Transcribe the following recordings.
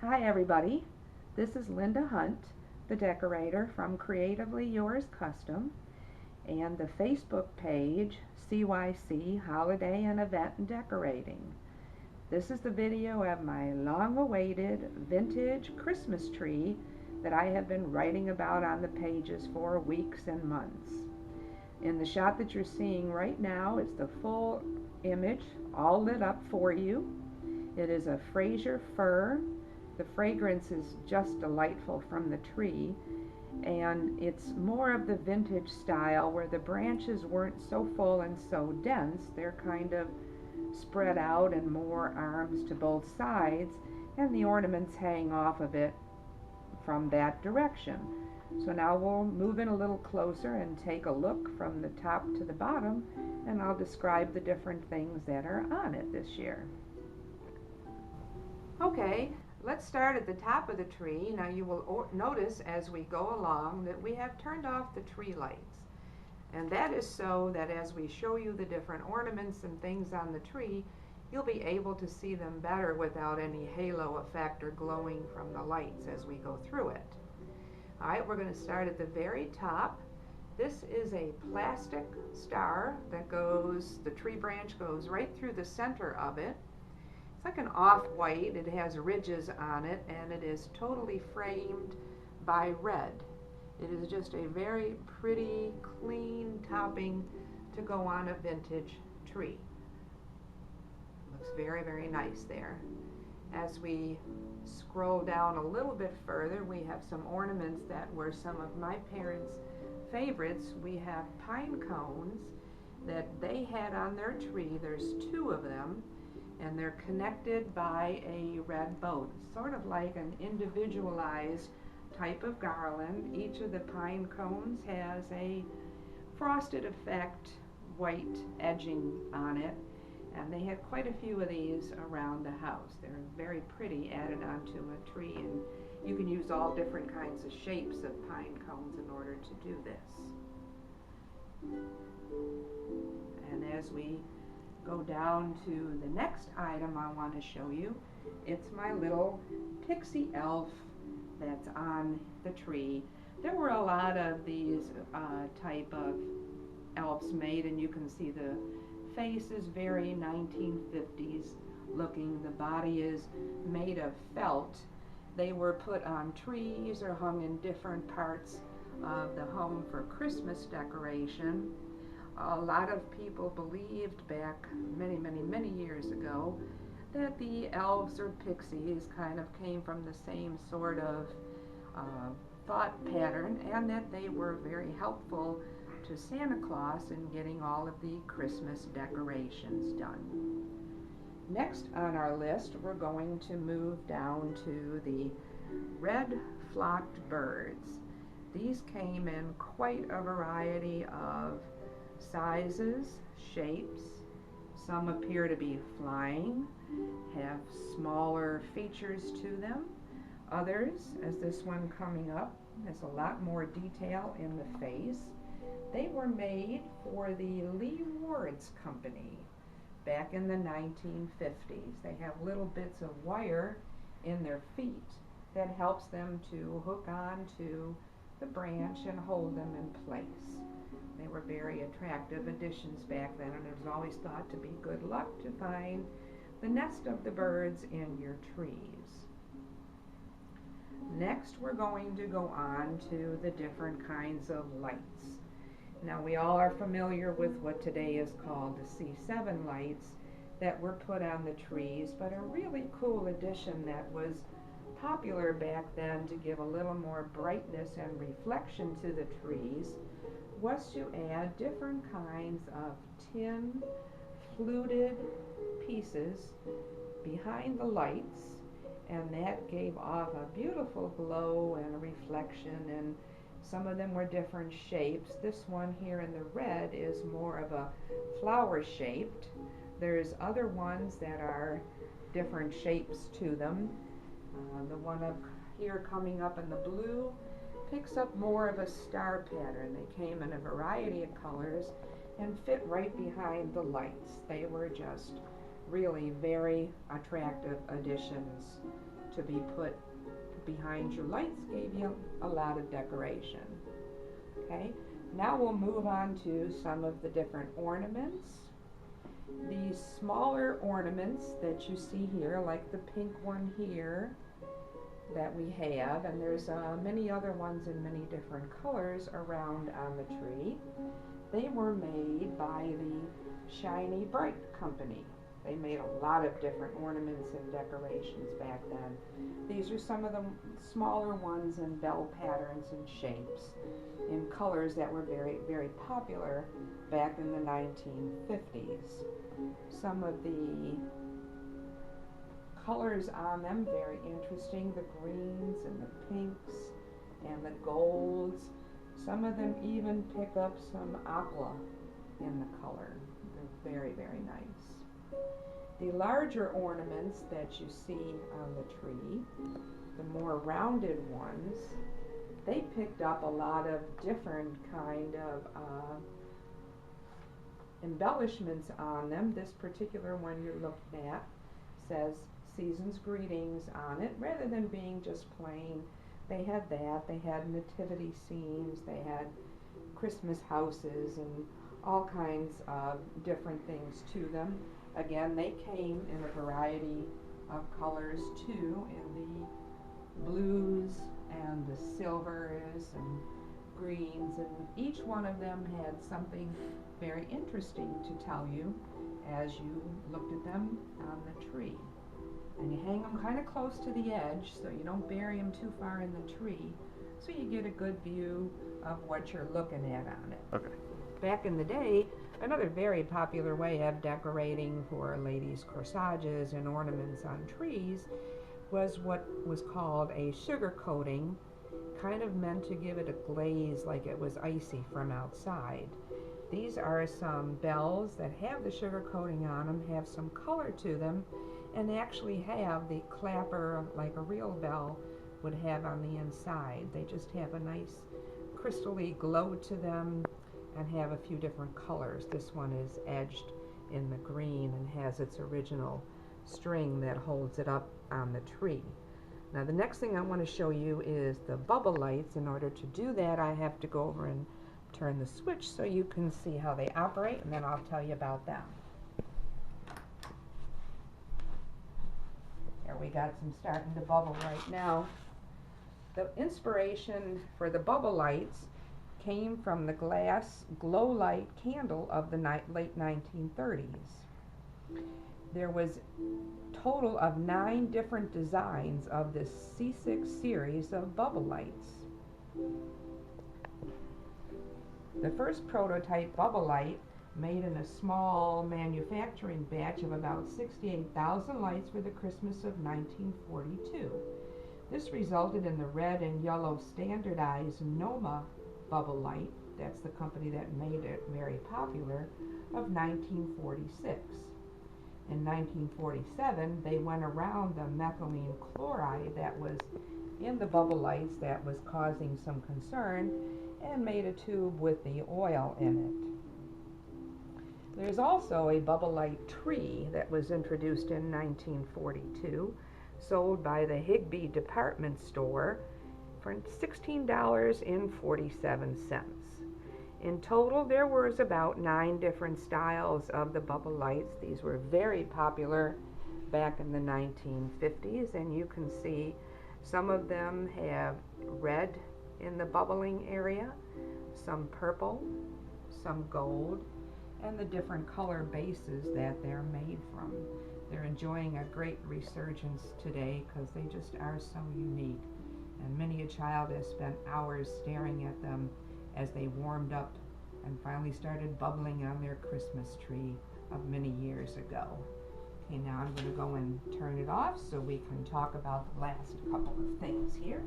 Hi everybody, this is Linda Hunt, the decorator from Creatively Yours Custom and the Facebook page CYC Holiday and Event and Decorating. This is the video of my long-awaited vintage Christmas tree that I have been writing about on the pages for weeks and months. In the shot that you're seeing right now, it's the full image all lit up for you. It is a Fraser fir. The fragrance is just delightful from the tree, and it's more of the vintage style where the branches weren't so full and so dense. They're kind of spread out and more arms to both sides, and the ornaments hang off of it from that direction. So now we'll move in a little closer and take a look from the top to the bottom, and I'll describe the different things that are on it this year. Okay, let's start at the top of the tree. Now you will notice as we go along that we have turned off the tree lights. And that is so that as we show you the different ornaments and things on the tree, you'll be able to see them better without any halo effect or glowing from the lights as we go through it. Alright, we're going to start at the very top. This is a plastic star that the tree branch goes right through the center of it. It's like an off-white, it has ridges on it, and it is totally framed by red. It is just a very pretty, clean topping to go on a vintage tree. Looks very, very nice there. As we scroll down a little bit further, we have some ornaments that were some of my parents' favorites. We have pine cones that they had on their tree. There's 2 of them, and they're connected by a red bow. It's sort of like an individualized type of garland. Each of the pine cones has a frosted effect white edging on it, and they had quite a few of these around the house. They're very pretty added onto a tree, and you can use all different kinds of shapes of pine cones in order to do this. And as we go down to the next item I want to show you, it's my little pixie elf that's on the tree. There were a lot of these type of elves made, and you can see the face is very 1950s looking. The body is made of felt. They were put on trees or hung in different parts of the home for Christmas decoration. A lot of people believed back many years ago that the elves or pixies kind of came from the same sort of thought pattern, and that they were very helpful to Santa Claus in getting all of the Christmas decorations done. Next on our list, we're going to move down to the red flocked birds. These came in quite a variety of sizes, shapes. Some appear to be flying, have smaller features to them. Others, as this one coming up, has a lot more detail in the face. They were made for the Lee Ward's company back in the 1950s. They have little bits of wire in their feet that helps them to hook on to the branch and hold them in place. They were very attractive additions back then, and it was always thought to be good luck to find the nest of the birds in your trees. Next, we're going to go on to the different kinds of lights. Now, we all are familiar with what today is called the C7 lights that were put on the trees, but a really cool addition that was popular back then to give a little more brightness and reflection to the trees was to add different kinds of tin fluted pieces behind the lights, and that gave off a beautiful glow and a reflection, and some of them were different shapes. This one here in the red is more of a flower shaped. There's other ones that are different shapes to them. The one up here coming up in the blue picks up more of a star pattern. They came in a variety of colors and fit right behind the lights. They were just really very attractive additions to to be put behind your lights gave you a lot of decoration. Okay, now we'll move on to some of the different ornaments. These smaller ornaments that you see here, like the pink one here that we have, and there's many other ones in many different colors around on the tree. They were made by the Shiny Bright Company. They made a lot of different ornaments and decorations back then. These are some of the smaller ones in bell patterns and shapes in colors that were very, very popular back in the 1950s. Some of the colors on them, very interesting, the greens and the pinks and the golds. Some of them even pick up some aqua in the color. They're very, very nice. The larger ornaments that you see on the tree, the more rounded ones, they picked up a lot of different kind of embellishments on them. This particular one you're looking at says Season's Greetings on it, rather than being just plain. They had that, they had nativity scenes, they had Christmas houses and all kinds of different things to them. Again, they came in a variety of colors too, in the blues and the silvers and greens, and each one of them had something very interesting to tell you as you looked at them on the tree. And you hang them kind of close to the edge so you don't bury them too far in the tree, so you get a good view of what you're looking at on it. Okay. Back in the day, another very popular way of decorating for ladies' corsages and ornaments on trees was what was called a sugar coating, kind of meant to give it a glaze like it was icy from outside. These are some bells that have the sugar coating on them, have some color to them, and actually have the clapper like a real bell would have on the inside. They just have a nice crystally glow to them and have a few different colors. This one is edged in the green and has its original string that holds it up on the tree. Now the next thing I want to show you is the bubble lights. In order to do that, I have to go over and turn the switch so you can see how they operate, and then I'll tell you about them. There, we got some starting to bubble right now. The inspiration for the bubble lights came from the glass glow light candle of the late 1930s. There was a total of 9 different designs of this C6 series of bubble lights. The first prototype bubble light, made in a small manufacturing batch of about 68,000 lights for the Christmas of 1942. This resulted in the red and yellow standardized Noma bubble light, that's the company that made it very popular, of 1946. In 1947, they went around the methylene chloride that was in the bubble lights that was causing some concern and made a tube with the oil in it. There's also a bubble light tree that was introduced in 1942, sold by the Higbee department store for $16.47. In total, there was about 9 different styles of the bubble lights. These were very popular back in the 1950s, and you can see some of them have red in the bubbling area, some purple, some gold, and the different color bases that they're made from. They're enjoying a great resurgence today because they just are so unique, and many a child has spent hours staring at them as they warmed up and finally started bubbling on their Christmas tree of many years ago. Okay, now I'm going to go and turn it off so we can talk about the last couple of things here.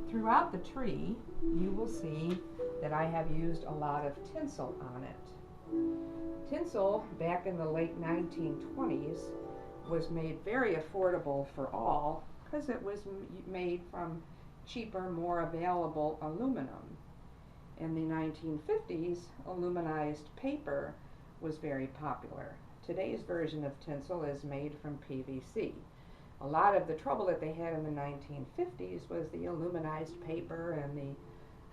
Throughout the tree, you will see that I have used a lot of tinsel on it. Tinsel, back in the late 1920s, was made very affordable for all because it was made from cheaper, more available aluminum. In the 1950s, aluminized paper was very popular. today's version of tinsel is made from PVC. A lot of the trouble that they had in the 1950s was the aluminized paper, and the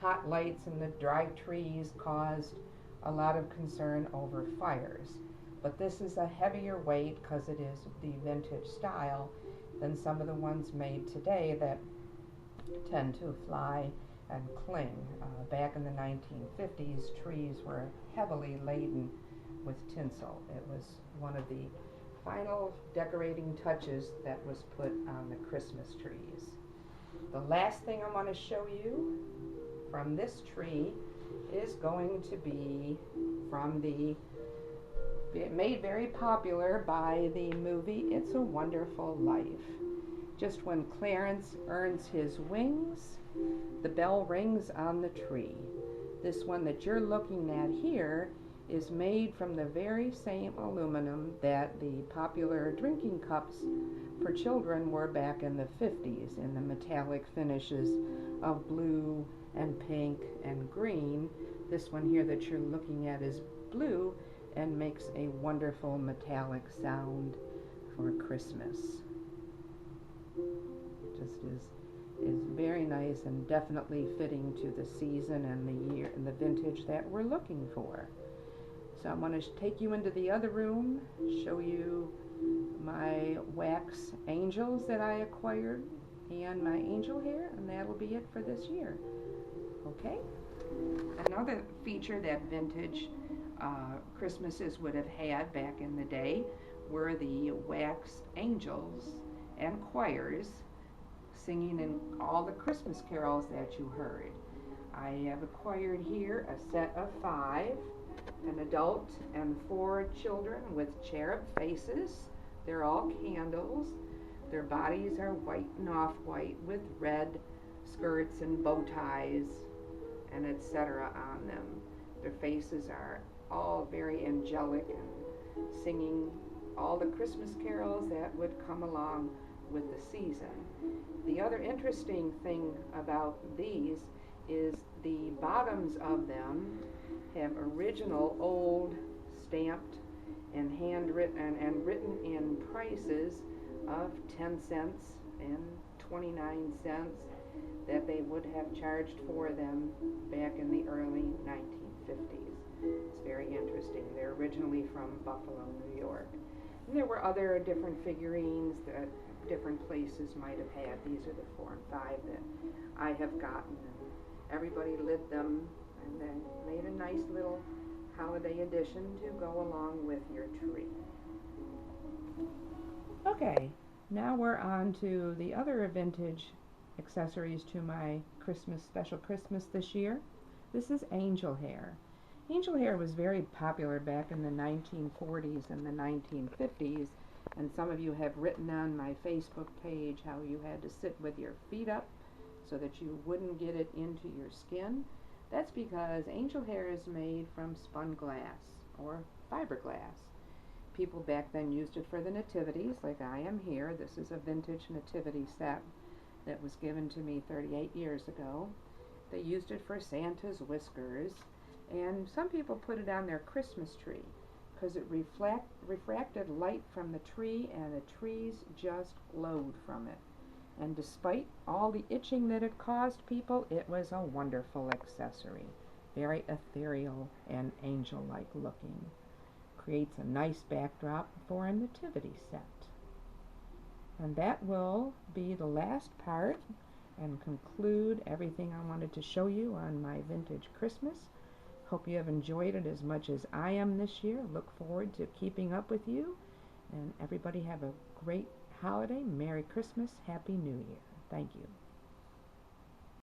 hot lights and the dry trees caused a lot of concern over fires. But this is a heavier weight because it is the vintage style than some of the ones made today that tend to fly and cling. Back in the 1950s, trees were heavily laden with tinsel. It was one of the final decorating touches that was put on the Christmas trees. The last thing I want to show you from this tree is going to be from the made very popular by the movie It's a Wonderful Life. Just when Clarence earns his wings, the bell rings on the tree. This one that you're looking at here is made from the very same aluminum that the popular drinking cups for children were back in the 50s, in the metallic finishes of blue and pink and green. This one here that you're looking at is blue and makes a wonderful metallic sound for Christmas. Just is very nice and definitely fitting to the season and the year and the vintage that we're looking for. So I'm going to take you into the other room, show you my wax angels that I acquired and my angel hair, and that'll be it for this year. Okay? Another feature that vintage Christmases would have had back in the day were the wax angels and choirs singing in all the Christmas carols that you heard. I have acquired here a set of 5, an adult and 4 children with cherub faces. They're all candles. Their bodies are white and off-white with red skirts and bow ties and etc. on them. Their faces are all very angelic and singing all the Christmas carols that would come along with the season. The other interesting thing about these is the bottoms of them have original old stamped and handwritten and written in prices of 10 cents and 29 cents that they would have charged for them back in the early 1950s. It's very interesting. They're originally from Buffalo, New York. And there were other different figurines that different places might have had. These are the 4 and 5 that I have gotten. And everybody lit them and then made a nice little holiday addition to go along with your tree. Okay, now we're on to the other vintage accessories to my special Christmas this year. This is angel hair. Angel hair was very popular back in the 1940s and the 1950s, and some of you have written on my Facebook page how you had to sit with your feet up so that you wouldn't get it into your skin. That's because angel hair is made from spun glass or fiberglass. People back then used it for the nativities, like I am here. This is a vintage nativity set that was given to me 38 years ago. They used it for Santa's whiskers, and some people put it on their Christmas tree because it refracted light from the tree, and the trees just glowed from it. And despite all the itching that it caused people, it was a wonderful accessory. Very ethereal and angel-like looking. Creates a nice backdrop for a nativity set. And that will be the last part and conclude everything I wanted to show you on my vintage Christmas. Hope you have enjoyed it as much as I am this year. Look forward to keeping up with you. And everybody have a great holiday. Merry Christmas. Happy New Year. Thank you.